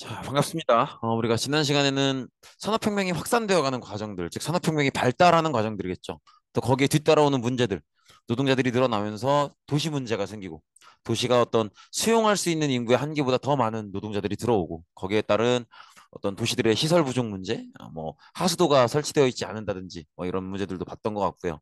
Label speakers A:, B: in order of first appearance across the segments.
A: 자, 반갑습니다. 우리가 지난 시간에는 산업혁명이 확산되어가는 과정들, 즉 산업혁명이 발달하는 과정들이겠죠. 또 거기에 뒤따라오는 문제들, 노동자들이 늘어나면서 도시 문제가 생기고, 도시가 어떤 수용할 수 있는 인구의 한계보다 더 많은 노동자들이 들어오고, 거기에 따른 어떤 도시들의 시설 부족 문제, 뭐 하수도가 설치되어 있지 않는다든지, 뭐 이런 문제들도 봤던 것 같고요.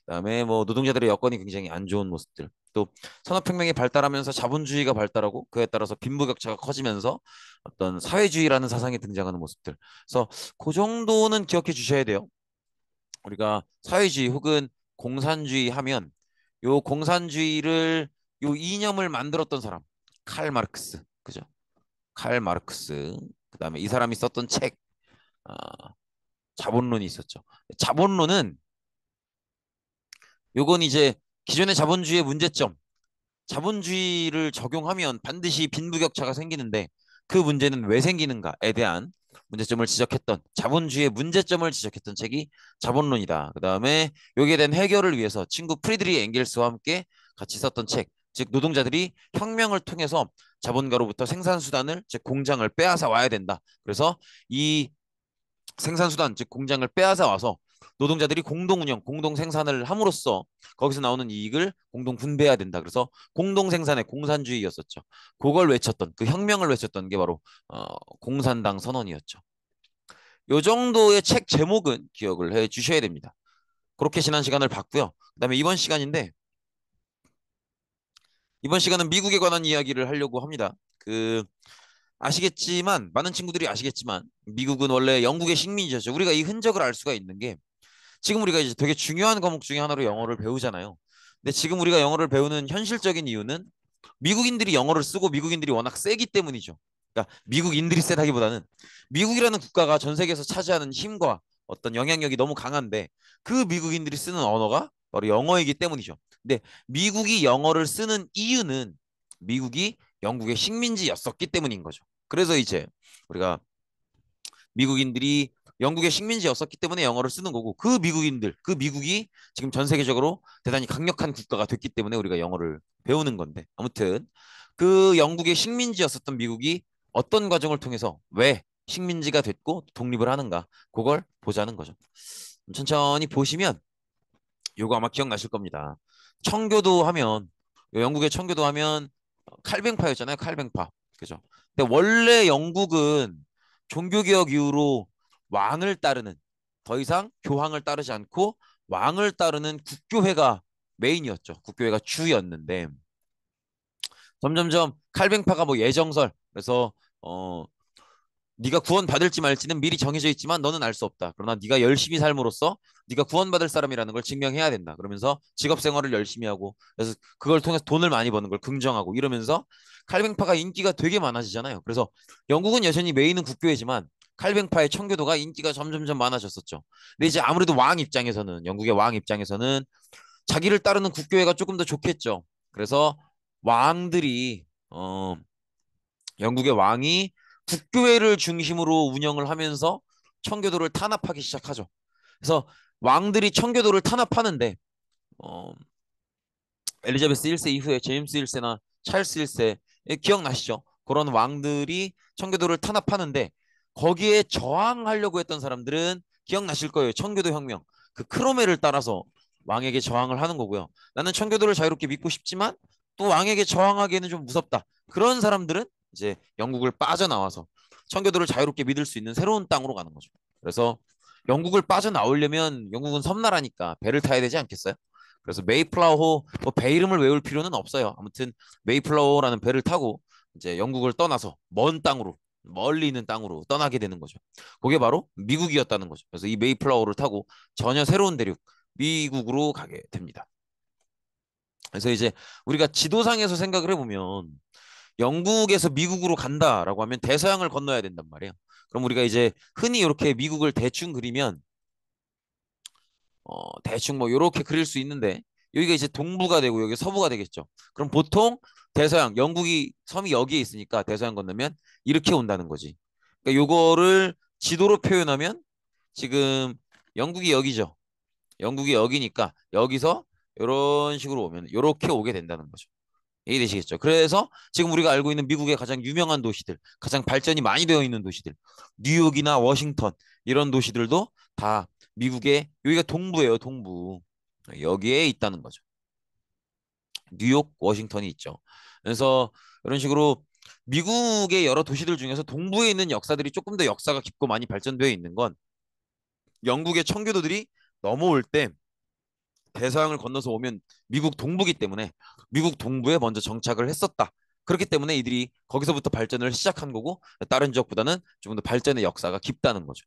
A: 그다음에 뭐 노동자들의 여건이 굉장히 안 좋은 모습들. 또 산업혁명이 발달하면서 자본주의가 발달하고 그에 따라서 빈부격차가 커지면서 어떤 사회주의라는 사상이 등장하는 모습들. 그래서 그 정도는 기억해 주셔야 돼요. 우리가 사회주의 혹은 공산주의 하면 요 공산주의를 요 이념을 만들었던 사람 칼 마르크스. 그죠? 칼 마르크스. 그다음에 이 사람이 썼던 책 아, 자본론이 있었죠. 자본론은 요건 이제 기존의 자본주의의 문제점 자본주의를 적용하면 반드시 빈부격차가 생기는데 그 문제는 왜 생기는가에 대한 문제점을 지적했던 자본주의의 문제점을 지적했던 책이 자본론이다. 그다음에 여기에 대한 해결을 위해서 친구 프리드리히 엥겔스와 함께 같이 썼던 책, 즉 노동자들이 혁명을 통해서 자본가로부터 생산수단을 즉 공장을 빼앗아 와야 된다. 그래서 이 생산수단, 즉 공장을 빼앗아 와서 노동자들이 공동 운영, 공동 생산을 함으로써 거기서 나오는 이익을 공동 분배해야 된다. 그래서 공동 생산의 공산주의였었죠. 그걸 외쳤던, 그 혁명을 외쳤던 게 바로 공산당 선언이었죠. 요 정도의 책 제목은 기억을 해 주셔야 됩니다. 그렇게 지난 시간을 봤고요. 그다음에 이번 시간인데 이번 시간은 미국에 관한 이야기를 하려고 합니다. 아시겠지만 많은 친구들이 아시겠지만 미국은 원래 영국의 식민지였죠. 우리가 이 흔적을 알 수가 있는 게 지금 우리가 이제 되게 중요한 과목 중에 하나로 영어를 배우잖아요. 근데 지금 우리가 영어를 배우는 현실적인 이유는 미국인들이 영어를 쓰고 미국인들이 워낙 세기 때문이죠. 그러니까 미국인들이 세다기보다는 미국이라는 국가가 전 세계에서 차지하는 힘과 어떤 영향력이 너무 강한데 그 미국인들이 쓰는 언어가 바로 영어이기 때문이죠. 근데 미국이 영어를 쓰는 이유는 미국이 영국의 식민지였었기 때문인 거죠. 그래서 이제 우리가 미국인들이 영국의 식민지였었기 때문에 영어를 쓰는 거고 그 미국인들, 그 미국이 지금 전 세계적으로 대단히 강력한 국가가 됐기 때문에 우리가 영어를 배우는 건데 아무튼 그 영국의 식민지였었던 미국이 어떤 과정을 통해서 왜 식민지가 됐고 독립을 하는가 그걸 보자는 거죠. 천천히 보시면 요거 아마 기억나실 겁니다. 청교도 하면 영국의 청교도 하면 칼뱅파였잖아요. 칼뱅파. 그죠? 근데 원래 영국은 종교개혁 이후로 왕을 따르는 더 이상 교황을 따르지 않고 왕을 따르는 국교회가 메인이었죠. 국교회가 주였는데 점점점 칼뱅파가 뭐 예정설 그래서 어 네가 구원받을지 말지는 미리 정해져 있지만 너는 알 수 없다. 그러나 네가 열심히 삶으로써 네가 구원받을 사람이라는 걸 증명해야 된다. 그러면서 직업 생활을 열심히 하고 그래서 그걸 통해서 돈을 많이 버는 걸 긍정하고 이러면서 칼뱅파가 인기가 되게 많아지잖아요. 그래서 영국은 여전히 메인은 국교회지만 칼뱅파의 청교도가 인기가 점점점 많아졌었죠. 근데 이제 아무래도 왕 입장에서는 영국의 왕 입장에서는 자기를 따르는 국교회가 조금 더 좋겠죠. 그래서 왕들이 영국의 왕이 국교회를 중심으로 운영을 하면서 청교도를 탄압하기 시작하죠. 그래서 왕들이 청교도를 탄압하는데 어, 엘리자베스 1세 이후에 제임스 1세나 찰스 1세 기억나시죠? 그런 왕들이 청교도를 탄압하는데 거기에 저항하려고 했던 사람들은 기억나실 거예요. 청교도 혁명. 그 크로멜을 따라서 왕에게 저항을 하는 거고요. 나는 청교도를 자유롭게 믿고 싶지만 또 왕에게 저항하기에는 좀 무섭다. 그런 사람들은 이제 영국을 빠져나와서 청교도를 자유롭게 믿을 수 있는 새로운 땅으로 가는 거죠. 그래서 영국을 빠져나오려면 영국은 섬나라니까 배를 타야 되지 않겠어요? 그래서 메이플라워 뭐 배 이름을 외울 필요는 없어요. 아무튼 메이플라워라는 배를 타고 이제 영국을 떠나서 먼 땅으로 멀리 있는 땅으로 떠나게 되는 거죠. 그게 바로 미국이었다는 거죠. 그래서 이 메이플라워를 타고 전혀 새로운 대륙 미국으로 가게 됩니다. 그래서 이제 우리가 지도상에서 생각을 해보면 영국에서 미국으로 간다라고 하면 대서양을 건너야 된단 말이에요. 그럼 우리가 이제 흔히 이렇게 미국을 대충 그리면 대충 뭐 이렇게 그릴 수 있는데 여기가 이제 동부가 되고 여기 서부가 되겠죠. 그럼 보통 대서양 영국이 섬이 여기에 있으니까 대서양 건너면 이렇게 온다는 거지. 그러니까 요거를 지도로 표현하면 지금 영국이 여기죠. 영국이 여기니까 여기서 이런 식으로 오면 이렇게 오게 된다는 거죠. 이해되시겠죠? 그래서 지금 우리가 알고 있는 미국의 가장 유명한 도시들, 가장 발전이 많이 되어 있는 도시들, 뉴욕이나 워싱턴 이런 도시들도 다 미국의 여기가 동부예요, 동부. 여기에 있다는 거죠. 뉴욕, 워싱턴이 있죠. 그래서 이런 식으로 미국의 여러 도시들 중에서 동부에 있는 역사들이 조금 더 역사가 깊고 많이 발전되어 있는 건 영국의 청교도들이 넘어올 때 대서양을 건너서 오면 미국 동부기 때문에 미국 동부에 먼저 정착을 했었다. 그렇기 때문에 이들이 거기서부터 발전을 시작한 거고 다른 지역보다는 좀 더 발전의 역사가 깊다는 거죠.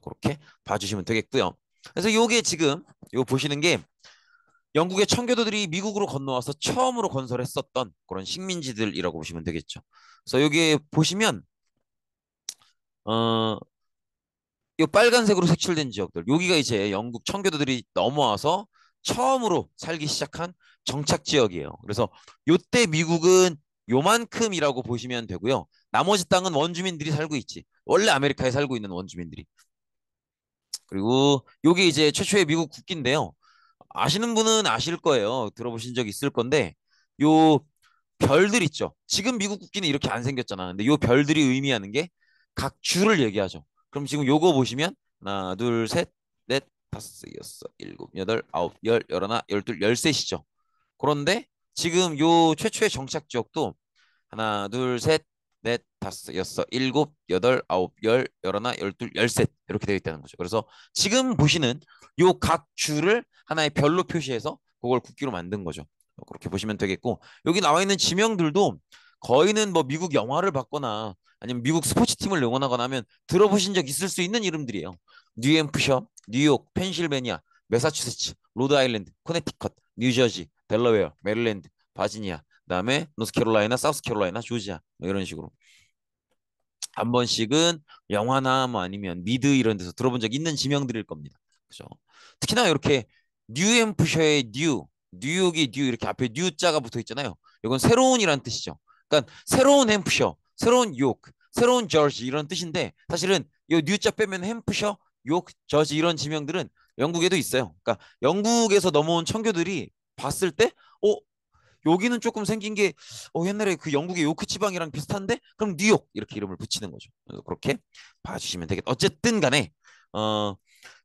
A: 그렇게 봐주시면 되겠고요. 그래서 요게 지금 요 보시는 게 영국의 청교도들이 미국으로 건너와서 처음으로 건설했었던 그런 식민지들이라고 보시면 되겠죠. 그래서 여기 보시면 어, 이 빨간색으로 색칠된 지역들, 여기가 이제 영국 청교도들이 넘어와서 처음으로 살기 시작한 정착 지역이에요. 그래서 요때 미국은 요만큼이라고 보시면 되고요. 나머지 땅은 원주민들이 살고 있지. 원래 아메리카에 살고 있는 원주민들이. 그리고 요게 이제 최초의 미국 국기인데요. 아시는 분은 아실 거예요. 들어보신 적 있을 건데 요 별들 있죠. 지금 미국 국기는 이렇게 안 생겼잖아. 근데 요 별들이 의미하는 게 각 주를 얘기하죠. 그럼 지금 요거 보시면 하나, 둘, 셋, 넷, 다섯, 여섯, 일곱, 여덟, 아홉, 열, 열하나, 열둘, 열셋이죠. 그런데 지금 요 최초의 정착 지역도 하나, 둘, 셋, 넷, 다섯, 여섯, 일곱, 여덟, 아홉, 열, 열하나, 열둘, 열셋 이렇게 되어 있다는 거죠. 그래서 지금 보시는 요 각 주를 하나의 별로 표시해서 그걸 국기로 만든 거죠. 그렇게 보시면 되겠고 여기 나와 있는 지명들도 거의는 뭐 미국 영화를 봤거나 아니면 미국 스포츠팀을 응원하거나 하면 들어보신 적 있을 수 있는 이름들이에요. 뉴햄프셔, 뉴욕, 펜실베니아, 매사추세츠, 로드아일랜드, 코네티컷, 뉴저지, 델러웨어, 메릴랜드, 바지니아, 그다음에 노스캐롤라이나, 사우스캐롤라이나, 조지아 뭐 이런 식으로 한 번씩은 영화나 뭐 아니면 미드 이런 데서 들어본 적 있는 지명들일 겁니다. 그죠? 특히나 이렇게 뉴햄프셔의 뉴욕이 뉴 이렇게 앞에 뉴자가 붙어 있잖아요. 이건 새로운이란 뜻이죠. 그러니까 새로운 햄프셔, 새로운 욕, 새로운 저지 이런 뜻인데 사실은 이 뉴자 빼면 햄프셔, 욕, 저지 이런 지명들은 영국에도 있어요. 그러니까 영국에서 넘어온 청교들이 봤을 때, 여기는 조금 생긴 게 옛날에 그 영국의 요크 지방이랑 비슷한데 그럼 뉴욕 이렇게 이름을 붙이는 거죠. 그렇게 봐주시면 되겠다. 어쨌든 간에 어,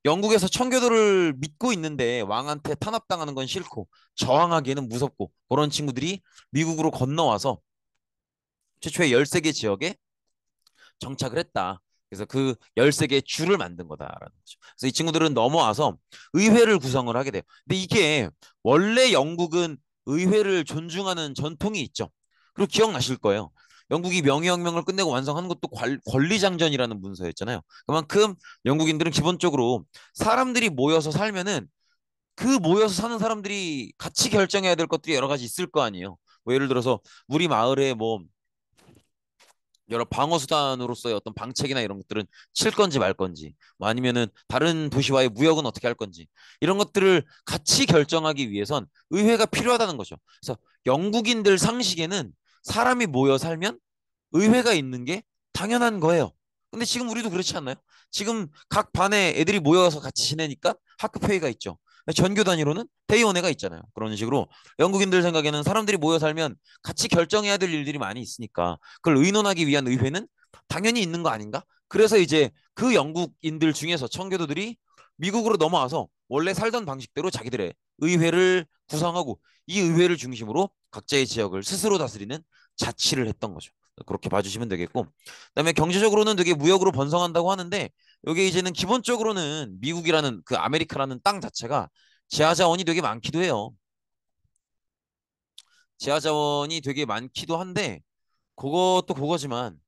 A: 영국에서 청교도를 믿고 있는데 왕한테 탄압당하는 건 싫고 저항하기에는 무섭고 그런 친구들이 미국으로 건너와서 최초의 13개 지역에 정착을 했다. 그래서 그 13개의 주를 만든 거다라는 거죠. 그래서 이 친구들은 넘어와서 의회를 구성을 하게 돼요. 근데 이게 원래 영국은 의회를 존중하는 전통이 있죠. 그리고 기억나실 거예요. 영국이 명예혁명을 끝내고 완성한 것도 권리장전이라는 문서였잖아요. 그만큼 영국인들은 기본적으로 사람들이 모여서 살면은 그 모여서 사는 사람들이 같이 결정해야 될 것들이 여러 가지 있을 거 아니에요. 뭐 예를 들어서 우리 마을에 뭐 여러 방어 수단으로서의 어떤 방책이나 이런 것들은 칠 건지 말 건지, 뭐 아니면은 다른 도시와의 무역은 어떻게 할 건지 이런 것들을 같이 결정하기 위해선 의회가 필요하다는 거죠. 그래서 영국인들 상식에는 사람이 모여 살면 의회가 있는 게 당연한 거예요. 근데 지금 우리도 그렇지 않나요? 지금 각 반에 애들이 모여서 같이 지내니까 학급회의가 있죠. 전교 단위로는 대의원회가 있잖아요. 그런 식으로 영국인들 생각에는 사람들이 모여 살면 같이 결정해야 될 일들이 많이 있으니까 그걸 의논하기 위한 의회는 당연히 있는 거 아닌가? 그래서 이제 그 영국인들 중에서 청교도들이 미국으로 넘어와서 원래 살던 방식대로 자기들의 의회를 구성하고 이 의회를 중심으로 각자의 지역을 스스로 다스리는 자치를 했던 거죠. 그렇게 봐주시면 되겠고, 그다음에 경제적으로는 되게 무역으로 번성한다고 하는데, 이게 이제는 기본적으로는 미국이라는 그 아메리카라는 땅 자체가 지하 자원이 되게 많기도 해요. 지하 자원이 되게 많기도 한데, 그것도 그거지만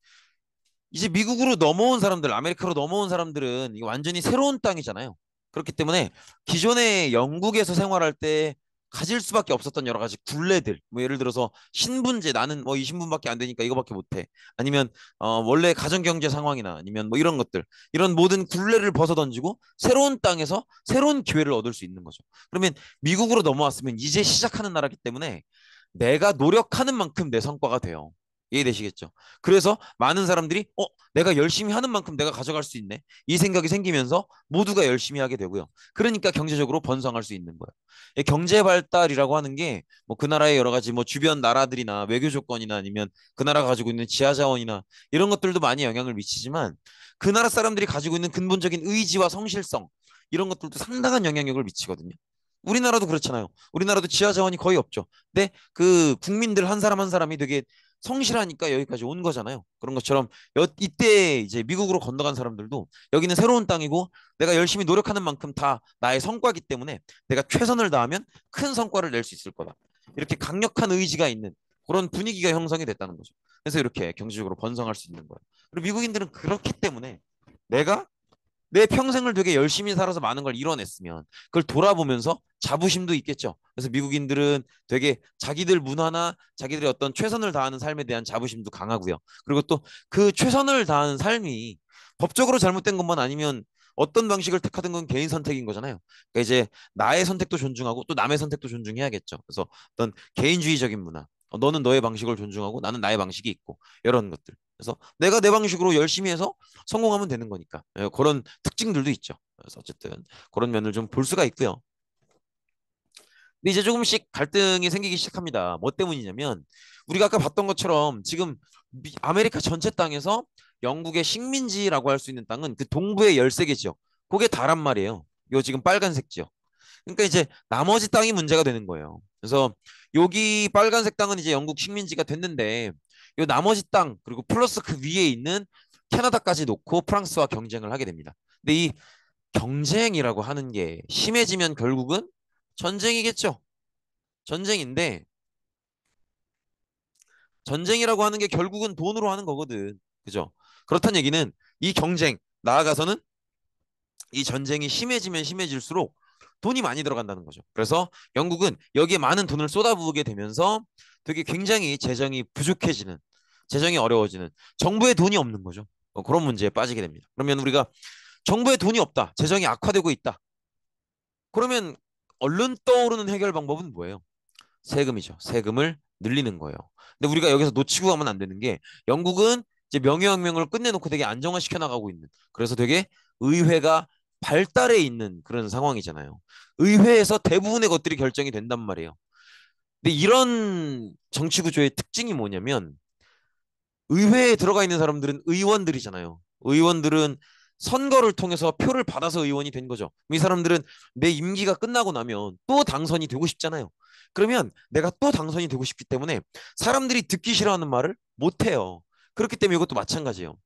A: 이제 미국으로 넘어온 사람들, 아메리카로 넘어온 사람들은 이게 완전히 새로운 땅이잖아요. 그렇기 때문에 기존에 영국에서 생활할 때 가질 수밖에 없었던 여러 가지 굴레들, 뭐 예를 들어서 신분제, 나는 뭐 이 신분밖에 안 되니까 이거밖에 못해. 아니면 원래 가정경제 상황이나 아니면 뭐 이런 것들, 이런 모든 굴레를 벗어던지고 새로운 땅에서 새로운 기회를 얻을 수 있는 거죠. 그러면 미국으로 넘어왔으면 이제 시작하는 나라기 때문에 내가 노력하는 만큼 내 성과가 돼요. 이해되시겠죠? 그래서 많은 사람들이 내가 열심히 하는 만큼 내가 가져갈 수 있네. 이 생각이 생기면서 모두가 열심히 하게 되고요. 그러니까 경제적으로 번성할 수 있는 거예요. 이 경제 발달이라고 하는 게 뭐 그 나라의 여러 가지 뭐 주변 나라들이나 외교 조건이나 아니면 그 나라가 가지고 있는 지하 자원이나 이런 것들도 많이 영향을 미치지만 그 나라 사람들이 가지고 있는 근본적인 의지와 성실성 이런 것들도 상당한 영향력을 미치거든요. 우리나라도 그렇잖아요. 우리나라도 지하 자원이 거의 없죠. 근데 그 국민들 한 사람 한 사람이 되게 성실하니까 여기까지 온 거잖아요. 그런 것처럼 이때 이제 미국으로 건너간 사람들도 여기는 새로운 땅이고 내가 열심히 노력하는 만큼 다 나의 성과기 때문에 내가 최선을 다하면 큰 성과를 낼 수 있을 거다. 이렇게 강력한 의지가 있는 그런 분위기가 형성이 됐다는 거죠. 그래서 이렇게 경제적으로 번성할 수 있는 거예요. 그리고 미국인들은 그렇기 때문에 내가 내 평생을 되게 열심히 살아서 많은 걸 이뤄냈으면 그걸 돌아보면서 자부심도 있겠죠. 그래서 미국인들은 되게 자기들 문화나 자기들의 어떤 최선을 다하는 삶에 대한 자부심도 강하고요. 그리고 또 그 최선을 다하는 삶이 법적으로 잘못된 것만 아니면 어떤 방식을 택하든 건 개인 선택인 거잖아요. 그러니까 이제 나의 선택도 존중하고 또 남의 선택도 존중해야겠죠. 그래서 어떤 개인주의적인 문화. 너는 너의 방식을 존중하고 나는 나의 방식이 있고 이런 것들. 그래서 내가 내 방식으로 열심히 해서 성공하면 되는 거니까. 그런 특징들도 있죠. 그래서 어쨌든 그런 면을 좀 볼 수가 있고요. 근데 이제 조금씩 갈등이 생기기 시작합니다. 뭐 때문이냐면 우리가 아까 봤던 것처럼 지금 아메리카 전체 땅에서 영국의 식민지라고 할 수 있는 땅은 그 동부의 13개 지역. 그게 다란 말이에요. 요 지금 빨간색 지역. 그러니까 이제 나머지 땅이 문제가 되는 거예요. 그래서 여기 빨간색 땅은 이제 영국 식민지가 됐는데 요 나머지 땅 그리고 플러스 그 위에 있는 캐나다까지 놓고 프랑스와 경쟁을 하게 됩니다. 근데 이 경쟁이라고 하는 게 심해지면 결국은 전쟁이겠죠. 전쟁인데 전쟁이라고 하는 게 결국은 돈으로 하는 거거든. 그죠? 그렇다는 얘기는 이 경쟁 나아가서는 이 전쟁이 심해지면 심해질수록 돈이 많이 들어간다는 거죠. 그래서 영국은 여기에 많은 돈을 쏟아부으게 되면서 되게 굉장히 재정이 부족해지는, 재정이 어려워지는, 정부에 돈이 없는 거죠. 그런 문제에 빠지게 됩니다. 그러면 우리가 정부에 돈이 없다, 재정이 악화되고 있다. 그러면 얼른 떠오르는 해결 방법은 뭐예요? 세금이죠. 세금을 늘리는 거예요. 근데 우리가 여기서 놓치고 가면 안 되는 게 영국은 이제 명예혁명을 끝내놓고 되게 안정화시켜 나가고 있는 그래서 되게 의회가 발달해 있는 그런 상황이잖아요. 의회에서 대부분의 것들이 결정이 된단 말이에요. 근데 이런 정치 구조의 특징이 뭐냐면 의회에 들어가 있는 사람들은 의원들이잖아요. 의원들은 선거를 통해서 표를 받아서 의원이 된 거죠. 이 사람들은 내 임기가 끝나고 나면 또 당선이 되고 싶잖아요. 그러면 내가 또 당선이 되고 싶기 때문에 사람들이 듣기 싫어하는 말을 못 해요. 그렇기 때문에 이것도 마찬가지예요.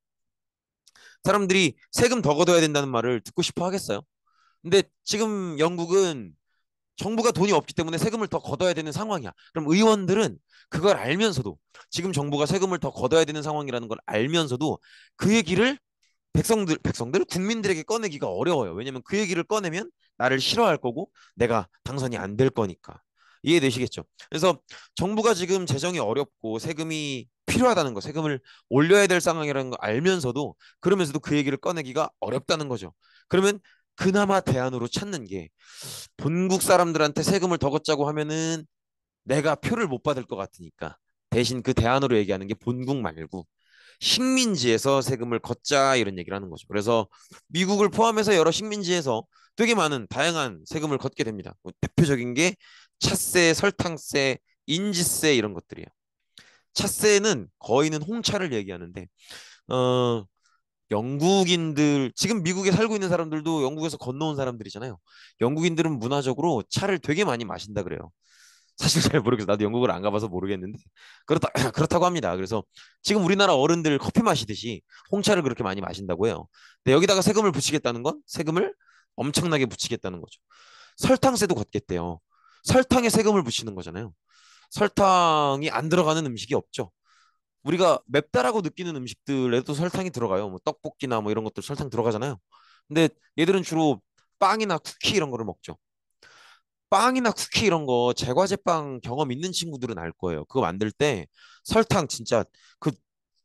A: 사람들이 세금 더 걷어야 된다는 말을 듣고 싶어 하겠어요? 근데 지금 영국은 정부가 돈이 없기 때문에 세금을 더 걷어야 되는 상황이야. 그럼 의원들은 그걸 알면서도 지금 정부가 세금을 더 걷어야 되는 상황이라는 걸 알면서도 그 얘기를 백성들, 국민들에게 꺼내기가 어려워요. 왜냐면 그 얘기를 꺼내면 나를 싫어할 거고 내가 당선이 안 될 거니까. 이해되시겠죠? 그래서 정부가 지금 재정이 어렵고 세금이 필요하다는 거, 세금을 올려야 될 상황이라는 거 알면서도 그러면서도 그 얘기를 꺼내기가 어렵다는 거죠. 그러면 그나마 대안으로 찾는 게 본국 사람들한테 세금을 더 걷자고 하면은 내가 표를 못 받을 것 같으니까 대신 그 대안으로 얘기하는 게 본국 말고 식민지에서 세금을 걷자 이런 얘기를 하는 거죠. 그래서 미국을 포함해서 여러 식민지에서 되게 많은 다양한 세금을 걷게 됩니다. 뭐 대표적인 게 차세, 설탕세, 인지세 이런 것들이에요. 차세는 거의는 홍차를 얘기하는데 어 영국인들 지금 미국에 살고 있는 사람들도 영국에서 건너온 사람들이잖아요. 영국인들은 문화적으로 차를 되게 많이 마신다 그래요. 사실 잘 모르겠어. 나도 영국을 안 가봐서 모르겠는데 그렇다 그렇다고 합니다. 그래서 지금 우리나라 어른들 커피 마시듯이 홍차를 그렇게 많이 마신다고 해요. 근데 여기다가 세금을 붙이겠다는 건 세금을 엄청나게 붙이겠다는 거죠. 설탕세도 걷겠대요. 설탕에 세금을 붙이는 거잖아요. 설탕이 안 들어가는 음식이 없죠. 우리가 맵다라고 느끼는 음식들에도 설탕이 들어가요. 뭐 떡볶이나 뭐 이런 것들 설탕 들어가잖아요. 근데 얘들은 주로 빵이나 쿠키 이런 거를 먹죠. 빵이나 쿠키 이런 거 제과제빵 경험 있는 친구들은 알 거예요. 그거 만들 때 설탕 진짜 그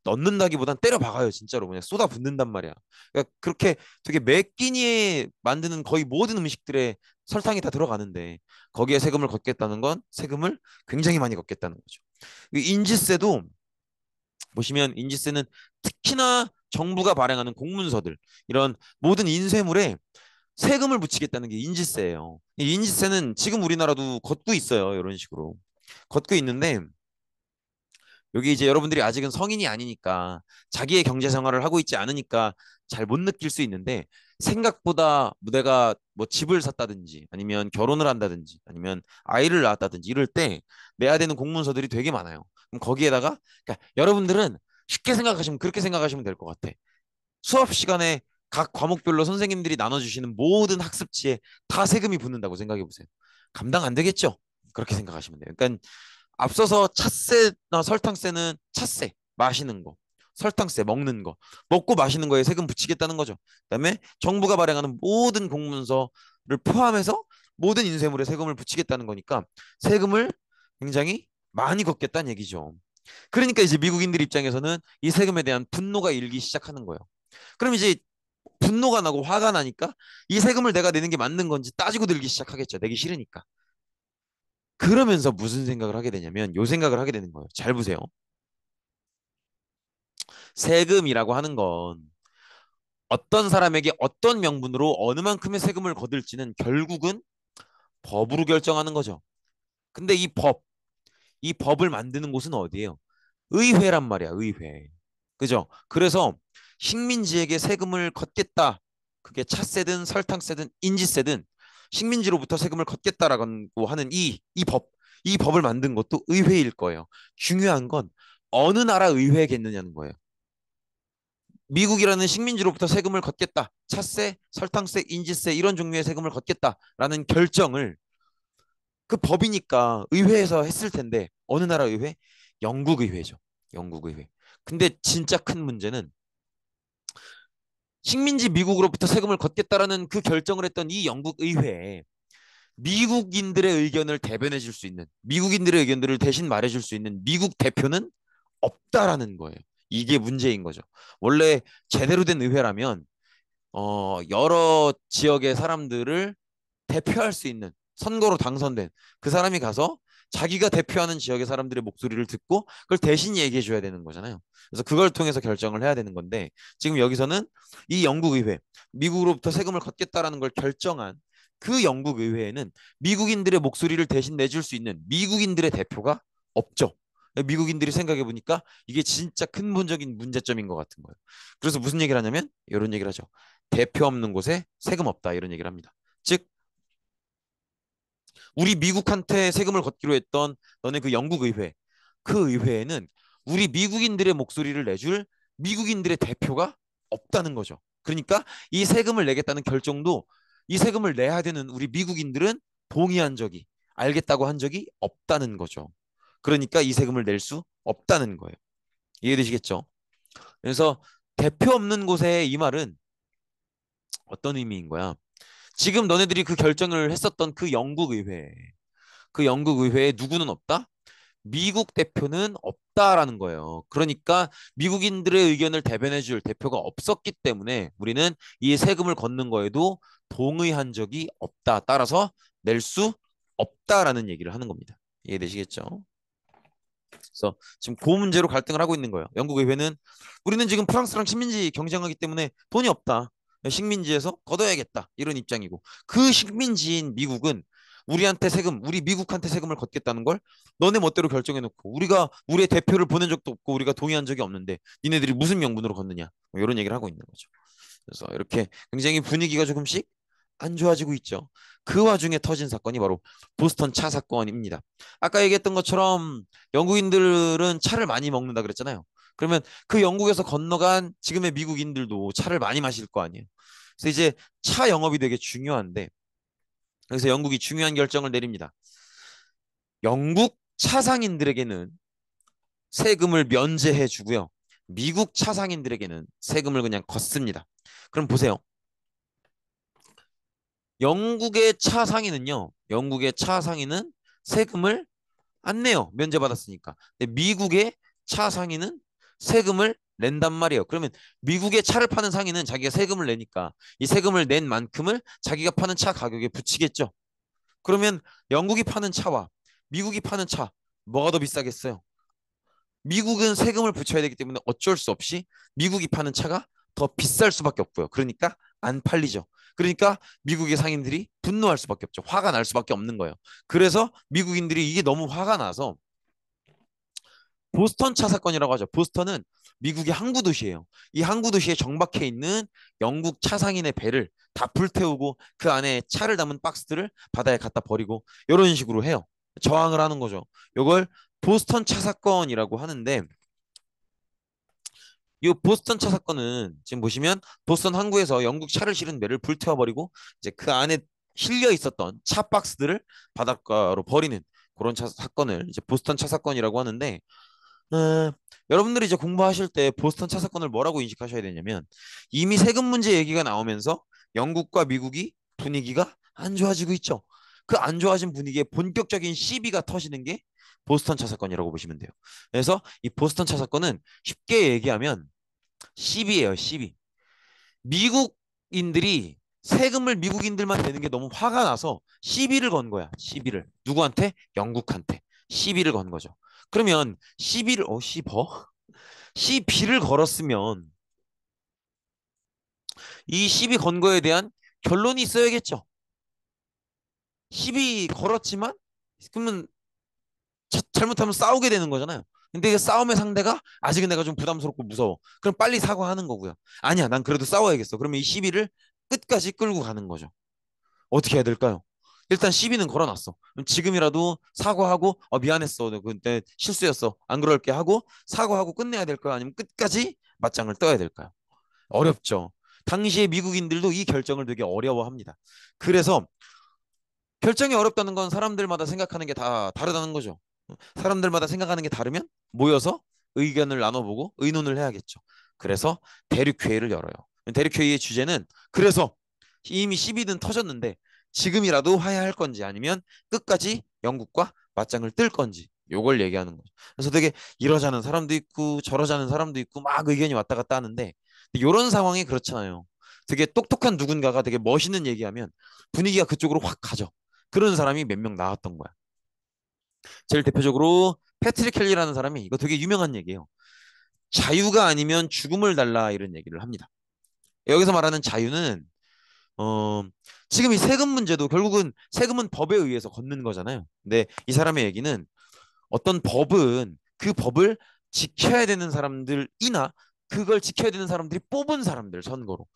A: 넣는다기보단 때려 박아요. 진짜로 그냥 쏟아 붓는단 말이야. 그러니까 그렇게 되게 매 끼니에 만드는 거의 모든 음식들에 설탕이 다 들어가는데 거기에 세금을 걷겠다는 건 세금을 굉장히 많이 걷겠다는 거죠. 이 인지세도 보시면 인지세는 특히나 정부가 발행하는 공문서들, 이런 모든 인쇄물에 세금을 붙이겠다는 게 인지세예요. 이 인지세는 지금 우리나라도 걷고 있어요. 이런 식으로. 걷고 있는데 여기 이제 여러분들이 아직은 성인이 아니니까 자기의 경제 생활을 하고 있지 않으니까 잘 못 느낄 수 있는데 생각보다 내가 뭐 집을 샀다든지 아니면 결혼을 한다든지 아니면 아이를 낳았다든지 이럴 때 내야 되는 공문서들이 되게 많아요. 그럼 거기에다가 그러니까 여러분들은 쉽게 생각하시면 그렇게 생각하시면 될 것 같아. 수업 시간에 각 과목별로 선생님들이 나눠주시는 모든 학습지에 다 세금이 붙는다고 생각해 보세요. 감당 안 되겠죠? 그렇게 생각하시면 돼요. 그러니까 앞서서 찻세나 설탕세는 찻세 마시는 거, 설탕세 먹는 거, 먹고 마시는 거에 세금 붙이겠다는 거죠. 그다음에 정부가 발행하는 모든 공문서를 포함해서 모든 인쇄물에 세금을 붙이겠다는 거니까 세금을 굉장히 많이 걷겠다는 얘기죠. 그러니까 이제 미국인들 입장에서는 이 세금에 대한 분노가 일기 시작하는 거예요. 그럼 이제 분노가 나고 화가 나니까 이 세금을 내가 내는 게 맞는 건지 따지고 들기 시작하겠죠. 내기 싫으니까. 그러면서 무슨 생각을 하게 되냐면 요 생각을 하게 되는 거예요. 잘 보세요. 세금이라고 하는 건 어떤 사람에게 어떤 명분으로 어느 만큼의 세금을 거둘지는 결국은 법으로 결정하는 거죠. 근데 이 법을 만드는 곳은 어디예요? 의회란 말이야, 의회. 그죠? 그래서 식민지에게 세금을 걷겠다. 그게 차세든 설탕세든 인지세든 식민지로부터 세금을 걷겠다라고 하는 이 법을 만든 것도 의회일 거예요. 중요한 건 어느 나라 의회겠느냐는 거예요. 미국이라는 식민지로부터 세금을 걷겠다. 차세, 설탕세, 인지세 이런 종류의 세금을 걷겠다라는 결정을 그 법이니까 의회에서 했을 텐데 어느 나라 의회? 영국 의회죠. 영국 의회. 근데 진짜 큰 문제는 식민지 미국으로부터 세금을 걷겠다라는 그 결정을 했던 이 영국 의회에 미국인들의 의견을 대변해 줄 수 있는 미국인들의 의견들을 대신 말해 줄 수 있는 미국 대표는 없다라는 거예요. 이게 문제인 거죠. 원래 제대로 된 의회라면 여러 지역의 사람들을 대표할 수 있는 선거로 당선된 그 사람이 가서 자기가 대표하는 지역의 사람들의 목소리를 듣고 그걸 대신 얘기해 줘야 되는 거잖아요. 그래서 그걸 통해서 결정을 해야 되는 건데 지금 여기서는 이 영국 의회, 미국으로부터 세금을 걷겠다라는 걸 결정한 그 영국 의회에는 미국인들의 목소리를 대신 내줄 수 있는 미국인들의 대표가 없죠. 미국인들이 생각해 보니까 이게 진짜 근본적인 문제점인 것 같은 거예요. 그래서 무슨 얘기를 하냐면 이런 얘기를 하죠. 대표 없는 곳에 세금 없다 이런 얘기를 합니다. 즉 우리 미국한테 세금을 걷기로 했던 너네 그 영국 의회, 그 의회에는 우리 미국인들의 목소리를 내줄 미국인들의 대표가 없다는 거죠. 그러니까 이 세금을 내겠다는 결정도 이 세금을 내야 되는 우리 미국인들은 동의한 적이, 알겠다고 한 적이 없다는 거죠. 그러니까 이 세금을 낼 수 없다는 거예요. 이해되시겠죠? 그래서 대표 없는 곳에 이 말은 어떤 의미인 거야? 지금 너네들이 그 결정을 했었던 그 영국 의회에 누구는 없다? 미국 대표는 없다라는 거예요. 그러니까 미국인들의 의견을 대변해 줄 대표가 없었기 때문에 우리는 이 세금을 걷는 거에도 동의한 적이 없다. 따라서 낼 수 없다라는 얘기를 하는 겁니다. 이해되시겠죠? 그래서 지금 그 문제로 갈등을 하고 있는 거예요. 영국 의회는 우리는 지금 프랑스랑 식민지 경쟁하기 때문에 돈이 없다. 식민지에서 걷어야겠다. 이런 입장이고 그 식민지인 미국은 우리 미국한테 세금을 걷겠다는 걸 너네 멋대로 결정해놓고 우리가 우리의 대표를 보낸 적도 없고 우리가 동의한 적이 없는데 니네들이 무슨 명분으로 걷느냐. 뭐 이런 얘기를 하고 있는 거죠. 그래서 이렇게 굉장히 분위기가 조금씩 안 좋아지고 있죠. 그 와중에 터진 사건이 바로 보스턴 차 사건입니다. 아까 얘기했던 것처럼 영국인들은 차를 많이 먹는다 그랬잖아요. 그러면 그 영국에서 건너간 지금의 미국인들도 차를 많이 마실 거 아니에요. 그래서 이제 차 영업이 되게 중요한데 그래서 영국이 중요한 결정을 내립니다. 영국 차상인들에게는 세금을 면제해 주고요. 미국 차상인들에게는 세금을 그냥 걷습니다. 그럼 보세요. 영국의 차 상인은 세금을 안 내요. 면제받았으니까. 근데 미국의 차 상인은 세금을 낸단 말이에요. 그러면 미국의 차를 파는 상인은 자기가 세금을 내니까 이 세금을 낸 만큼을 자기가 파는 차 가격에 붙이겠죠. 그러면 영국이 파는 차와 미국이 파는 차 뭐가 더 비싸겠어요? 미국은 세금을 붙여야 되기 때문에 어쩔 수 없이 미국이 파는 차가 더 비쌀 수밖에 없고요. 그러니까 안 팔리죠. 그러니까 미국의 상인들이 분노할 수밖에 없죠. 화가 날 수밖에 없는 거예요. 그래서 미국인들이 이게 너무 화가 나서 보스턴 차 사건이라고 하죠. 보스턴은 미국의 항구 도시예요. 이 항구 도시에 정박해 있는 영국 차 상인의 배를 다 불태우고 그 안에 차를 담은 박스들을 바다에 갖다 버리고 이런 식으로 해요. 저항을 하는 거죠. 이걸 보스턴 차 사건이라고 하는데 이 보스턴 차 사건은 지금 보시면 보스턴 항구에서 영국 차를 실은 배를 불태워버리고 이제 그 안에 실려 있었던 차 박스들을 바닷가로 버리는 그런 사건을 이제 보스턴 차 사건이라고 하는데 어, 여러분들이 이제 공부하실 때 보스턴 차 사건을 뭐라고 인식하셔야 되냐면 이미 세금 문제 얘기가 나오면서 영국과 미국이 분위기가 안 좋아지고 있죠. 그 안 좋아진 분위기에 본격적인 시비가 터지는 게 보스턴 차 사건이라고 보시면 돼요. 그래서 이 보스턴 차 사건은 쉽게 얘기하면 시비예요, 시비. 미국인들이 세금을 미국인들만 내는 게 너무 화가 나서 시비를 건 거야. 시비를. 누구한테? 영국한테. 시비를 건 거죠. 그러면 시비를 걸었으면 이 시비 건 거에 대한 결론이 있어야겠죠. 시비 걸었지만 그러면 잘못하면 싸우게 되는 거잖아요. 근데 그 싸움의 상대가 아직은 내가 좀 부담스럽고 무서워. 그럼 빨리 사과하는 거고요. 아니야, 난 그래도 싸워야겠어. 그러면 이 시비를 끝까지 끌고 가는 거죠. 어떻게 해야 될까요? 일단 시비는 걸어놨어. 그럼 지금이라도 사과하고 미안했어. 그때 실수였어. 안 그럴게 하고 사과하고 끝내야 될까요? 아니면 끝까지 맞짱을 떠야 될까요? 어렵죠. 당시에 미국인들도 이 결정을 되게 어려워합니다. 그래서 결정이 어렵다는 건 사람들마다 생각하는 게 다 다르다는 거죠. 사람들마다 생각하는 게 다르면 모여서 의견을 나눠보고 의논을 해야겠죠. 그래서 대륙회의를 열어요. 대륙회의의 주제는 그래서 이미 시비는 터졌는데 지금이라도 화해할 건지 아니면 끝까지 영국과 맞짱을 뜰 건지 요걸 얘기하는 거죠. 그래서 되게 이러자는 사람도 있고 저러자는 사람도 있고 막 의견이 왔다 갔다 하는데 이런 상황이 그렇잖아요. 되게 똑똑한 누군가가 되게 멋있는 얘기하면 분위기가 그쪽으로 확 가죠. 그런 사람이 몇 명 나왔던 거야. 제일 대표적으로 패트릭 켈리라는 사람이 이거 되게 유명한 얘기예요. 자유가 아니면 죽음을 달라 이런 얘기를 합니다. 여기서 말하는 자유는 어, 지금 이 세금 문제도 결국은 세금은 법에 의해서 걷는 거잖아요. 근데 이 사람의 얘기는 어떤 법은 그 법을 지켜야 되는 사람들이나 그걸 지켜야 되는 사람들이 뽑은 사람들 선거로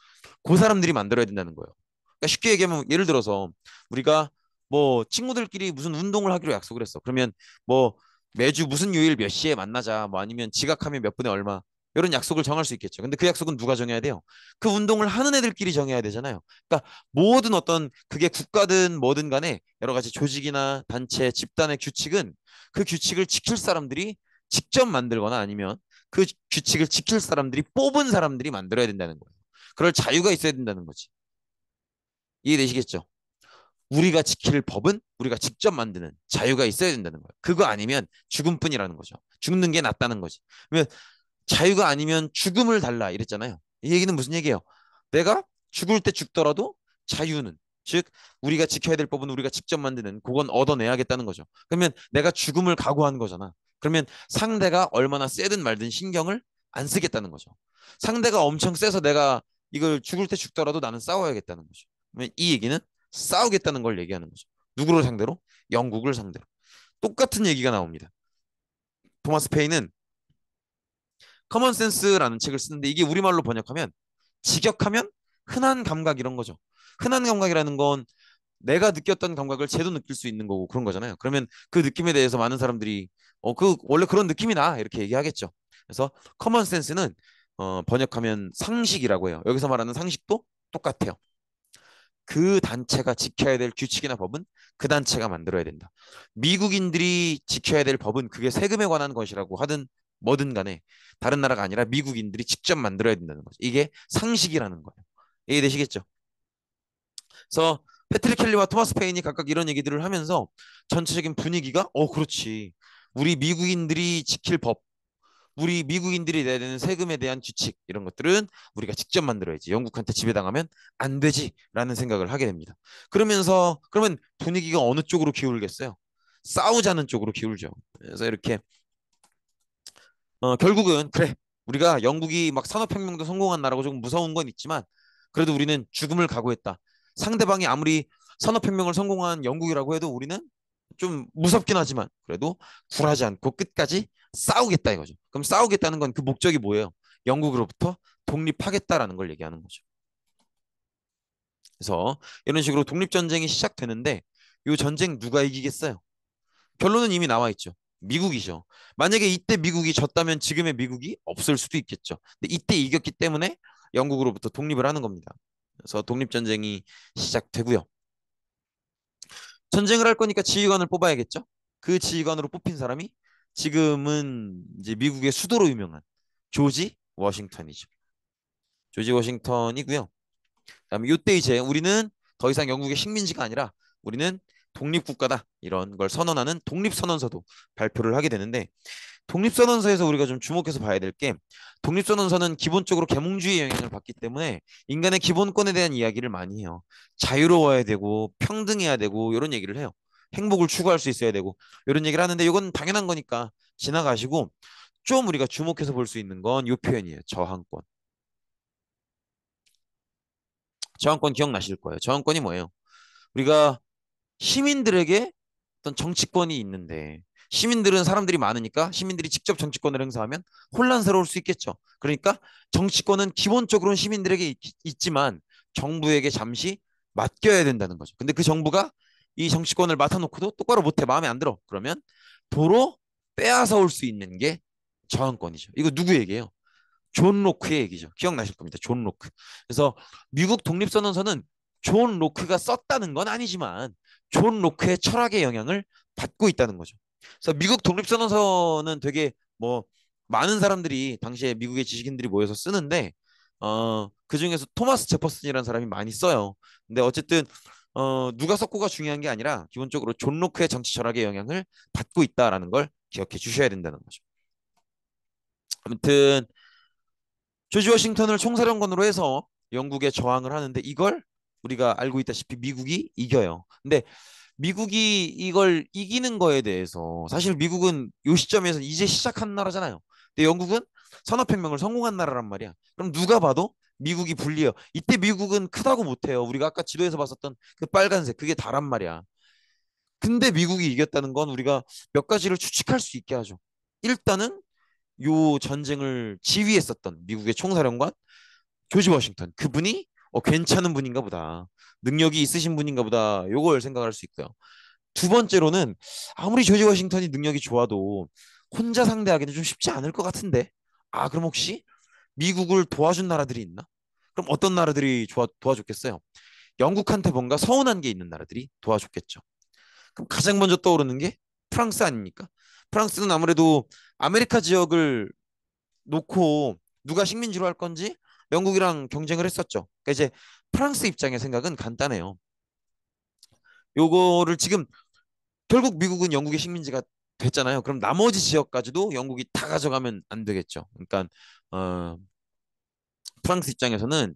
A: 그 사람들이 만들어야 된다는 거예요. 그러니까 쉽게 얘기하면 예를 들어서 우리가 뭐 친구들끼리 무슨 운동을 하기로 약속을 했어. 그러면 뭐 매주 무슨 요일 몇 시에 만나자. 뭐 아니면 지각하면 몇 분에 얼마. 이런 약속을 정할 수 있겠죠. 근데 그 약속은 누가 정해야 돼요? 그 운동을 하는 애들끼리 정해야 되잖아요. 그러니까 모든 어떤 그게 국가든 뭐든 간에 여러 가지 조직이나 단체, 집단의 규칙은 그 규칙을 지킬 사람들이 직접 만들거나 아니면 그 규칙을 지킬 사람들이 뽑은 사람들이 만들어야 된다는 거예요. 그럴 자유가 있어야 된다는 거지. 이해되시겠죠? 우리가 지킬 법은 우리가 직접 만드는 자유가 있어야 된다는 거예요. 그거 아니면 죽음뿐이라는 거죠. 죽는 게 낫다는 거지. 그러면 자유가 아니면 죽음을 달라 이랬잖아요. 이 얘기는 무슨 얘기예요? 내가 죽을 때 죽더라도 자유는 즉 우리가 지켜야 될 법은 우리가 직접 만드는 그건 얻어내야겠다는 거죠. 그러면 내가 죽음을 각오한 거잖아. 그러면 상대가 얼마나 세든 말든 신경을 안 쓰겠다는 거죠. 상대가 엄청 세서 내가 이걸 죽을 때 죽더라도 나는 싸워야겠다는 거죠. 그러면 이 얘기는 싸우겠다는 걸 얘기하는 거죠. 누구를 상대로? 영국을 상대로. 똑같은 얘기가 나옵니다. 토마스 페이는 커먼 센스라는 책을 쓰는데 이게 우리말로 번역하면 직역하면 흔한 감각 이런 거죠. 흔한 감각이라는 건 내가 느꼈던 감각을 쟤도 느낄 수 있는 거고 그런 거잖아요. 그러면 그 느낌에 대해서 많은 사람들이 그 원래 그런 느낌이 나 이렇게 얘기하겠죠. 그래서 커먼 센스는 번역하면 상식이라고 해요. 여기서 말하는 상식도 똑같아요. 그 단체가 지켜야 될 규칙이나 법은 그 단체가 만들어야 된다. 미국인들이 지켜야 될 법은 그게 세금에 관한 것이라고 하든 뭐든 간에 다른 나라가 아니라 미국인들이 직접 만들어야 된다는 거죠. 이게 상식이라는 거예요. 이해되시겠죠? 그래서 패트릭 켈리와 토마스 페인이 각각 이런 얘기들을 하면서 전체적인 분위기가 그렇지. 우리 미국인들이 지킬 법, 우리 미국인들이 내야 되는 세금에 대한 규칙 이런 것들은 우리가 직접 만들어야지. 영국한테 지배당하면 안 되지라는 생각을 하게 됩니다. 그러면서 그러면 분위기가 어느 쪽으로 기울겠어요? 싸우자는 쪽으로 기울죠. 그래서 이렇게 결국은 그래. 우리가 영국이 막 산업혁명도 성공한 나라고 조금 무서운 건 있지만 그래도 우리는 죽음을 각오했다. 상대방이 아무리 산업혁명을 성공한 영국이라고 해도 우리는 좀 무섭긴 하지만 그래도 굴하지 않고 끝까지 싸우겠다 이거죠. 그럼 싸우겠다는 건 그 목적이 뭐예요? 영국으로부터 독립하겠다라는 걸 얘기하는 거죠. 그래서 이런 식으로 독립전쟁이 시작되는데 이 전쟁 누가 이기겠어요? 결론은 이미 나와 있죠. 미국이죠. 만약에 이때 미국이 졌다면 지금의 미국이 없을 수도 있겠죠. 근데 이때 이겼기 때문에 영국으로부터 독립을 하는 겁니다. 그래서 독립전쟁이 시작되고요. 전쟁을 할 거니까 지휘관을 뽑아야겠죠. 그 지휘관으로 뽑힌 사람이 지금은 이제 미국의 수도로 유명한 조지 워싱턴이죠. 조지 워싱턴이고요. 그다음에 이때 이제 우리는 더 이상 영국의 식민지가 아니라 우리는 독립국가다 이런 걸 선언하는 독립선언서도 발표를 하게 되는데 독립선언서에서 우리가 좀 주목해서 봐야 될 게 독립선언서는 기본적으로 계몽주의 영향을 받기 때문에 인간의 기본권에 대한 이야기를 많이 해요. 자유로워야 되고 평등해야 되고 이런 얘기를 해요. 행복을 추구할 수 있어야 되고 이런 얘기를 하는데 이건 당연한 거니까 지나가시고 좀 우리가 주목해서 볼 수 있는 건 이 표현이에요. 저항권. 저항권 기억나실 거예요. 저항권이 뭐예요? 우리가 시민들에게 어떤 정치권이 있는데 시민들은 사람들이 많으니까 시민들이 직접 정치권을 행사하면 혼란스러울 수 있겠죠. 그러니까 정치권은 기본적으로는 시민들에게 있지만 정부에게 잠시 맡겨야 된다는 거죠. 근데 그 정부가 이 정치권을 맡아놓고도 똑바로 못해 마음에 안 들어. 그러면 도로 빼앗아 올 수 있는 게 저항권이죠. 이거 누구 얘기예요? 존 로크의 얘기죠. 기억나실 겁니다. 존 로크. 그래서 미국 독립선언서는 존 로크가 썼다는 건 아니지만 존 로크의 철학의 영향을 받고 있다는 거죠. 그래서 미국 독립선언서는 되게 뭐 많은 사람들이 당시에 미국의 지식인들이 모여서 쓰는데 그 중에서 토마스 제퍼슨이라는 사람이 많이 써요. 근데 어쨌든 누가 썼고가 중요한 게 아니라 기본적으로 존 로크의 정치 철학의 영향을 받고 있다라는 걸 기억해 주셔야 된다는 거죠. 아무튼 조지 워싱턴을 총사령관으로 해서 영국에 저항을 하는데 이걸 우리가 알고 있다시피 미국이 이겨요. 근데 미국이 이걸 이기는 거에 대해서 사실 미국은 이 시점에서 이제 시작한 나라잖아요. 근데 영국은 산업혁명을 성공한 나라란 말이야. 그럼 누가 봐도 미국이 불리해요. 이때 미국은 크다고 못해요. 우리가 아까 지도에서 봤었던 그 빨간색 그게 다란 말이야. 근데 미국이 이겼다는 건 우리가 몇 가지를 추측할 수 있게 하죠. 일단은 요 전쟁을 지휘했었던 미국의 총사령관 조지 워싱턴 그분이 괜찮은 분인가 보다. 능력이 있으신 분인가 보다. 요걸 생각할 수 있고요. 두 번째로는 아무리 조지 워싱턴이 능력이 좋아도 혼자 상대하기는 좀 쉽지 않을 것 같은데. 아, 그럼 혹시 미국을 도와준 나라들이 있나? 그럼 어떤 나라들이 도와줬겠어요? 영국한테 뭔가 서운한 게 있는 나라들이 도와줬겠죠. 그럼 가장 먼저 떠오르는 게 프랑스 아닙니까? 프랑스는 아무래도 아메리카 지역을 놓고 누가 식민지로 할 건지 영국이랑 경쟁을 했었죠. 그러니까 이제 프랑스 입장의 생각은 간단해요. 요거를 지금 결국 미국은 영국의 식민지가 됐잖아요. 그럼 나머지 지역까지도 영국이 다 가져가면 안 되겠죠. 그러니까 어, 프랑스 입장에서는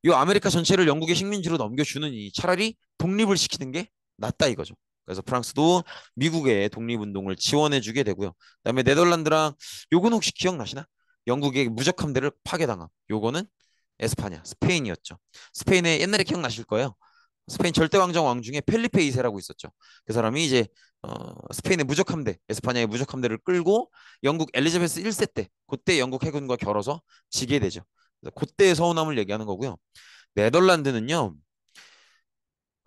A: 요 아메리카 전체를 영국의 식민지로 넘겨주느니 차라리 독립을 시키는 게 낫다 이거죠. 그래서 프랑스도 미국의 독립운동을 지원해주게 되고요. 그다음에 네덜란드랑 요건 혹시 기억나시나? 영국의 무적 함대를 파괴당한 요거는 에스파냐, 스페인이었죠. 스페인의 옛날에 기억나실 거예요. 스페인 절대왕정 왕 중에 펠리페 2세라고 있었죠. 그 사람이 이제 스페인의 무적 함대, 에스파냐의 무적 함대를 끌고 영국 엘리자베스 1세 때 그때 영국 해군과 결어서 지게 되죠. 그래서 그때의 서운함을 얘기하는 거고요. 네덜란드는요.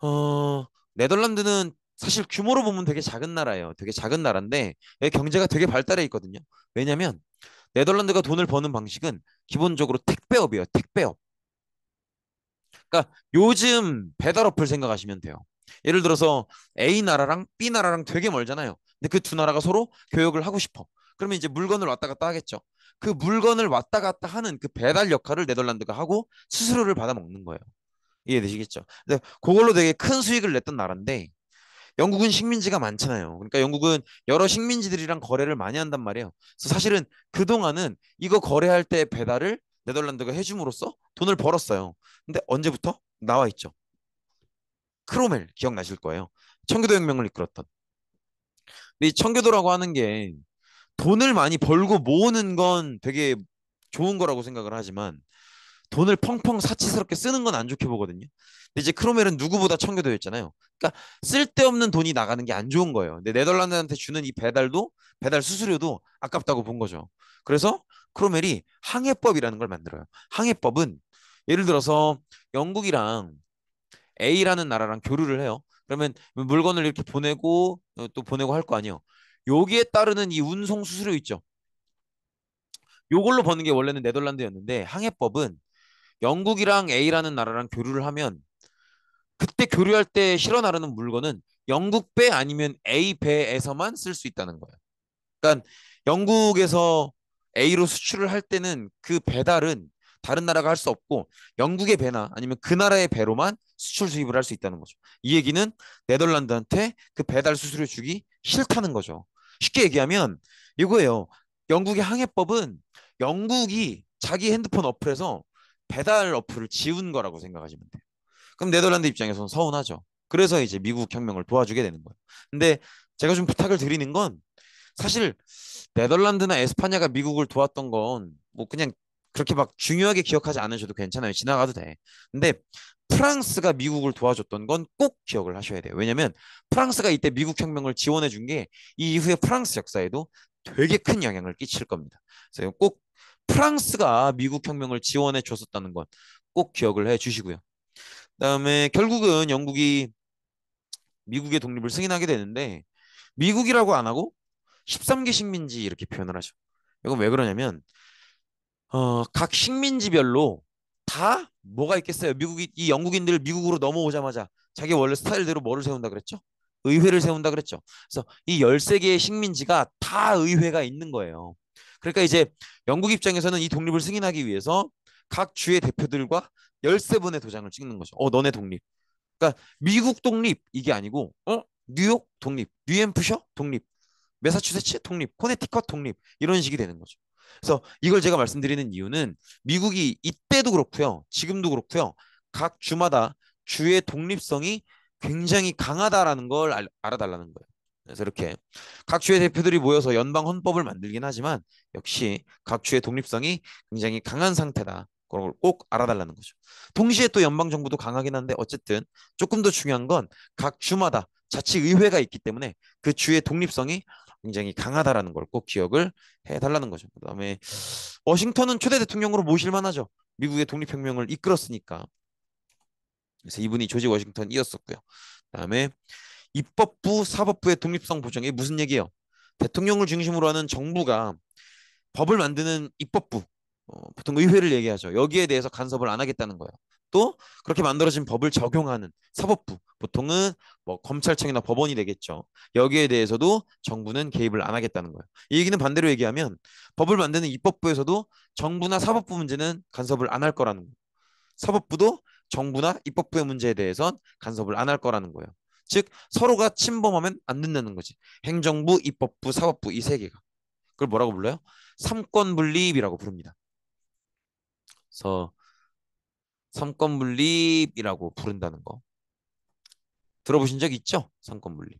A: 어, 네덜란드는 사실 규모로 보면 되게 작은 나라예요. 되게 작은 나라인데 경제가 되게 발달해 있거든요. 왜냐면 네덜란드가 돈을 버는 방식은 기본적으로 택배업이에요. 택배업. 그러니까 요즘 배달 어플 생각하시면 돼요. 예를 들어서 A 나라랑 B 나라랑 되게 멀잖아요. 근데 그 두 나라가 서로 교역을 하고 싶어. 그러면 이제 물건을 왔다 갔다 하겠죠. 그 물건을 왔다 갔다 하는 그 배달 역할을 네덜란드가 하고 수수료를 받아 먹는 거예요. 이해되시겠죠? 근데 그걸로 되게 큰 수익을 냈던 나라인데 영국은 식민지가 많잖아요. 그러니까 영국은 여러 식민지들이랑 거래를 많이 한단 말이에요. 그래서 사실은 그동안은 이거 거래할 때 배달을 네덜란드가 해줌으로써 돈을 벌었어요. 근데 언제부터? 나와 있죠. 크로멜 기억나실 거예요. 청교도 혁명을 이끌었던. 근데 이 청교도라고 하는 게 돈을 많이 벌고 모으는 건 되게 좋은 거라고 생각을 하지만 돈을 펑펑 사치스럽게 쓰는 건 안 좋게 보거든요. 근데 이제 크로멜은 누구보다 청교도였 있잖아요. 그러니까 쓸데없는 돈이 나가는 게 안 좋은 거예요. 근데 네덜란드한테 주는 이 배달도 배달 수수료도 아깝다고 본 거죠. 그래서 크로멜이 항해법이라는 걸 만들어요. 항해법은 예를 들어서 영국이랑 A라는 나라랑 교류를 해요. 그러면 물건을 이렇게 보내고 또 보내고 할 거 아니에요. 여기에 따르는 이 운송 수수료 있죠. 요걸로 버는 게 원래는 네덜란드였는데 항해법은 영국이랑 A라는 나라랑 교류를 하면 그때 교류할 때 실어 나르는 물건은 영국 배 아니면 A 배에서만 쓸 수 있다는 거예요. 그러니까 영국에서 A로 수출을 할 때는 그 배달은 다른 나라가 할 수 없고 영국의 배나 아니면 그 나라의 배로만 수출 수입을 할 수 있다는 거죠. 이 얘기는 네덜란드한테 그 배달 수수료 주기 싫다는 거죠. 쉽게 얘기하면 이거예요. 영국의 항해법은 영국이 자기 핸드폰 어플에서 배달 어플을 지운 거라고 생각하시면 돼요. 그럼 네덜란드 입장에서는 서운하죠. 그래서 이제 미국 혁명을 도와주게 되는 거예요. 근데 제가 좀 부탁을 드리는 건 사실 네덜란드나 에스파냐가 미국을 도왔던 건 뭐 그냥 그렇게 막 중요하게 기억하지 않으셔도 괜찮아요. 지나가도 돼. 근데 프랑스가 미국을 도와줬던 건 꼭 기억을 하셔야 돼요. 왜냐면 프랑스가 이때 미국 혁명을 지원해 준 게 이 이후에 프랑스 역사에도 되게 큰 영향을 끼칠 겁니다. 그래서 꼭 프랑스가 미국 혁명을 지원해 줬었다는 건 꼭 기억을 해 주시고요. 그다음에 결국은 영국이 미국의 독립을 승인하게 되는데 미국이라고 안 하고 13개 식민지 이렇게 표현을 하죠. 이건 왜 그러냐면 각 식민지별로 다 뭐가 있겠어요. 미국이 이 영국인들 미국으로 넘어오자마자 자기 원래 스타일대로 뭐를 세운다 그랬죠? 의회를 세운다 그랬죠. 그래서 이 13개의 식민지가 다 의회가 있는 거예요. 그러니까 이제 영국 입장에서는 이 독립을 승인하기 위해서 각 주의 대표들과 13번의 도장을 찍는 거죠. 너네 독립. 그러니까 미국 독립 이게 아니고 뉴욕 독립, 뉴햄프셔 독립, 매사추세츠 독립, 코네티컷 독립 이런 식이 되는 거죠. 그래서 이걸 제가 말씀드리는 이유는 미국이 이때도 그렇고요. 지금도 그렇고요. 각 주마다 주의 독립성이 굉장히 강하다라는 걸 알아달라는 거예요. 그래서 이렇게 각 주의 대표들이 모여서 연방 헌법을 만들긴 하지만 역시 각 주의 독립성이 굉장히 강한 상태다. 그걸 꼭 알아달라는 거죠. 동시에 또 연방 정부도 강하긴 한데 어쨌든 조금 더 중요한 건 각 주마다 자치의회가 있기 때문에 그 주의 독립성이 굉장히 강하다라는 걸 꼭 기억을 해달라는 거죠. 그다음에 워싱턴은 초대 대통령으로 모실 만하죠. 미국의 독립혁명을 이끌었으니까. 그래서 이분이 조지 워싱턴이었었고요. 그다음에 입법부, 사법부의 독립성 보장이 무슨 얘기예요? 대통령을 중심으로 하는 정부가 법을 만드는 입법부, 보통 의회를 얘기하죠. 여기에 대해서 간섭을 안 하겠다는 거예요. 또 그렇게 만들어진 법을 적용하는 사법부, 보통은 뭐 검찰청이나 법원이 되겠죠. 여기에 대해서도 정부는 개입을 안 하겠다는 거예요. 이 얘기는 반대로 얘기하면 법을 만드는 입법부에서도 정부나 사법부 문제는 간섭을 안 할 거라는 거예요. 사법부도 정부나 입법부의 문제에 대해선 간섭을 안 할 거라는 거예요. 즉 서로가 침범하면 안 된다는 거지. 행정부, 입법부, 사법부 이 세 개가. 그걸 뭐라고 불러요? 삼권 분립이라고 부릅니다. 그래서 삼권 분립이라고 부른다는 거 들어보신 적 있죠? 삼권 분립.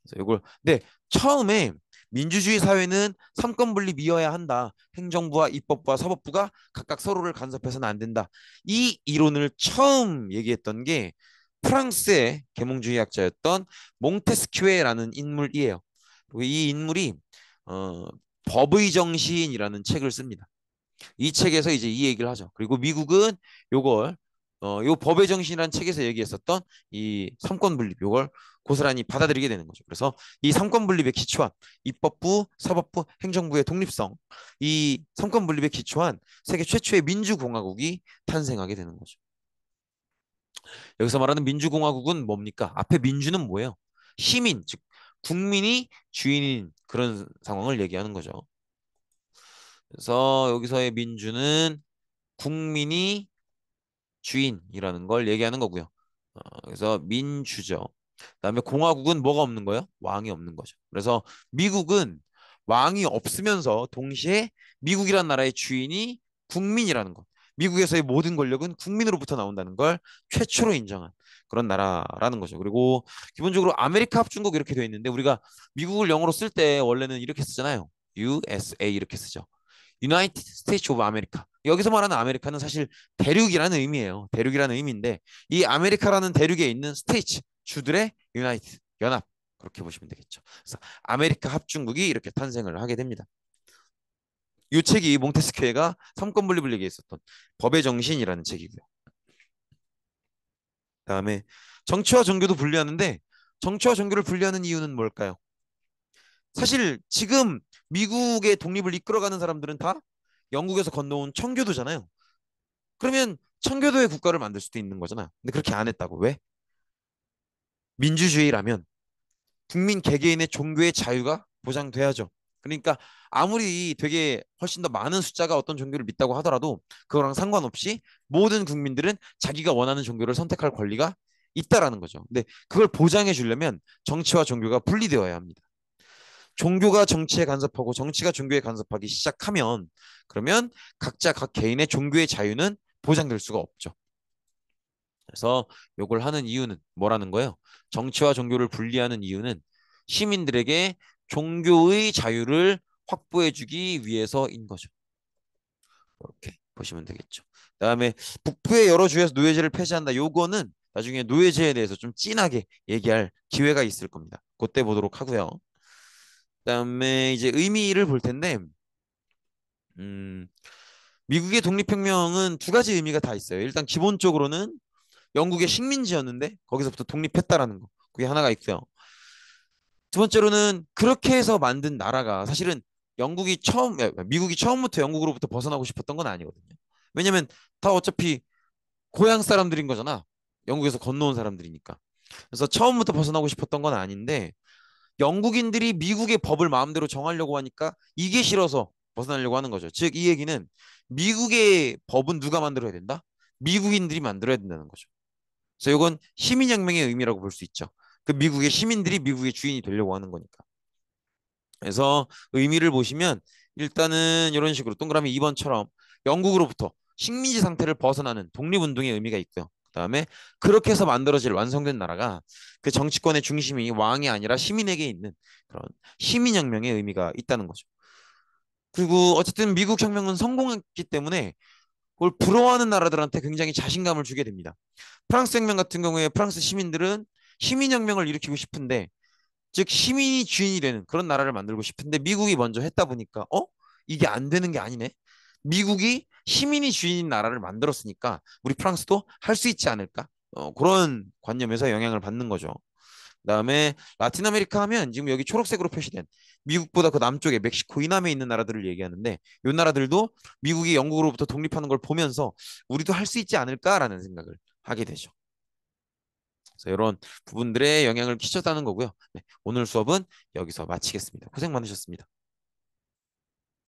A: 그래서 이걸 근데 처음에 민주주의 사회는 삼권 분립이어야 한다. 행정부와 입법부와 사법부가 각각 서로를 간섭해서는 안 된다. 이 이론을 처음 얘기했던 게 프랑스의 계몽주의학자였던 몽테스큐에라는 인물이에요. 그리고 이 인물이 어, 법의 정신이라는 책을 씁니다. 이 책에서 이제 이 얘기를 하죠. 그리고 미국은 요걸 요 법의 정신이라는 책에서 얘기했었던 이 삼권 분립 요걸 고스란히 받아들이게 되는 거죠. 그래서 이 삼권 분립에 기초한 입법부, 사법부, 행정부의 독립성 이 삼권 분립에 기초한 세계 최초의 민주공화국이 탄생하게 되는 거죠. 여기서 말하는 민주공화국은 뭡니까? 앞에 민주는 뭐예요? 시민, 즉 국민이 주인인 그런 상황을 얘기하는 거죠. 그래서 여기서의 민주는 국민이 주인이라는 걸 얘기하는 거고요. 그래서 민주죠. 그다음에 공화국은 뭐가 없는 거예요? 왕이 없는 거죠. 그래서 미국은 왕이 없으면서 동시에 미국이란 나라의 주인이 국민이라는 것. 미국에서의 모든 권력은 국민으로부터 나온다는 걸 최초로 인정한 그런 나라라는 거죠. 그리고 기본적으로 아메리카 합중국 이렇게 되어 있는데 우리가 미국을 영어로 쓸 때 원래는 이렇게 쓰잖아요. USA 이렇게 쓰죠. United States of America. 여기서 말하는 아메리카는 사실 대륙이라는 의미예요. 대륙이라는 의미인데 이 아메리카라는 대륙에 있는 스테이츠, 주들의 유나이티드, 연합 그렇게 보시면 되겠죠. 그래서 아메리카 합중국이 이렇게 탄생을 하게 됩니다. 이 책이 몽테스큐에가 삼권 분립을 얘기했었던 법의 정신이라는 책이고요. 그다음에 정치와 종교도 분리하는데 정치와 종교를 분리하는 이유는 뭘까요? 사실 지금 미국의 독립을 이끌어가는 사람들은 다 영국에서 건너온 청교도잖아요. 그러면 청교도의 국가를 만들 수도 있는 거잖아. 근데 그렇게 안 했다고. 왜? 민주주의라면 국민 개개인의 종교의 자유가 보장돼야죠. 그러니까 아무리 되게 훨씬 더 많은 숫자가 어떤 종교를 믿다고 하더라도 그거랑 상관없이 모든 국민들은 자기가 원하는 종교를 선택할 권리가 있다라는 거죠. 근데 그걸 보장해 주려면 정치와 종교가 분리되어야 합니다. 종교가 정치에 간섭하고 정치가 종교에 간섭하기 시작하면 그러면 각자 각 개인의 종교의 자유는 보장될 수가 없죠. 그래서 요걸 하는 이유는 뭐라는 거예요? 정치와 종교를 분리하는 이유는 시민들에게 종교의 자유를 확보해주기 위해서인 거죠. 이렇게 보시면 되겠죠. 그다음에 북부의 여러 주에서 노예제를 폐지한다. 요거는 나중에 노예제에 대해서 좀 진하게 얘기할 기회가 있을 겁니다. 그때 보도록 하고요. 그다음에 이제 의미를 볼 텐데, 음, 미국의 독립혁명은 두 가지 의미가 다 있어요. 일단 기본적으로는 영국의 식민지였는데 거기서부터 독립했다라는 거. 그게 하나가 있고요. 두 번째로는 그렇게 해서 만든 나라가 사실은 미국이 처음부터 영국으로부터 벗어나고 싶었던 건 아니거든요. 왜냐면 다 어차피 고향 사람들인 거잖아. 영국에서 건너온 사람들이니까. 그래서 처음부터 벗어나고 싶었던 건 아닌데 영국인들이 미국의 법을 마음대로 정하려고 하니까 이게 싫어서 벗어나려고 하는 거죠. 즉, 이 얘기는 미국의 법은 누가 만들어야 된다? 미국인들이 만들어야 된다는 거죠. 그래서 이건 시민혁명의 의미라고 볼 수 있죠. 그 미국의 시민들이 미국의 주인이 되려고 하는 거니까. 그래서 의미를 보시면 일단은 이런 식으로 동그라미 2번처럼 영국으로부터 식민지 상태를 벗어나는 독립운동의 의미가 있고요. 그다음에 그렇게 해서 만들어질 완성된 나라가 그 정치권의 중심이 왕이 아니라 시민에게 있는 그런 시민혁명의 의미가 있다는 거죠. 그리고 어쨌든 미국 혁명은 성공했기 때문에 그걸 부러워하는 나라들한테 굉장히 자신감을 주게 됩니다. 프랑스 혁명 같은 경우에 프랑스 시민들은 시민혁명을 일으키고 싶은데 즉 시민이 주인이 되는 그런 나라를 만들고 싶은데 미국이 먼저 했다 보니까 이게 안 되는 게 아니네. 미국이 시민이 주인인 나라를 만들었으니까 우리 프랑스도 할 수 있지 않을까? 그런 관념에서 영향을 받는 거죠. 그다음에 라틴 아메리카 하면 지금 여기 초록색으로 표시된 미국보다 그 남쪽에 멕시코 이남에 있는 나라들을 얘기하는데 이 나라들도 미국이 영국으로부터 독립하는 걸 보면서 우리도 할 수 있지 않을까라는 생각을 하게 되죠. 그래서 이런 부분들의 영향을 끼쳤다는 거고요. 네, 오늘 수업은 여기서 마치겠습니다. 고생 많으셨습니다.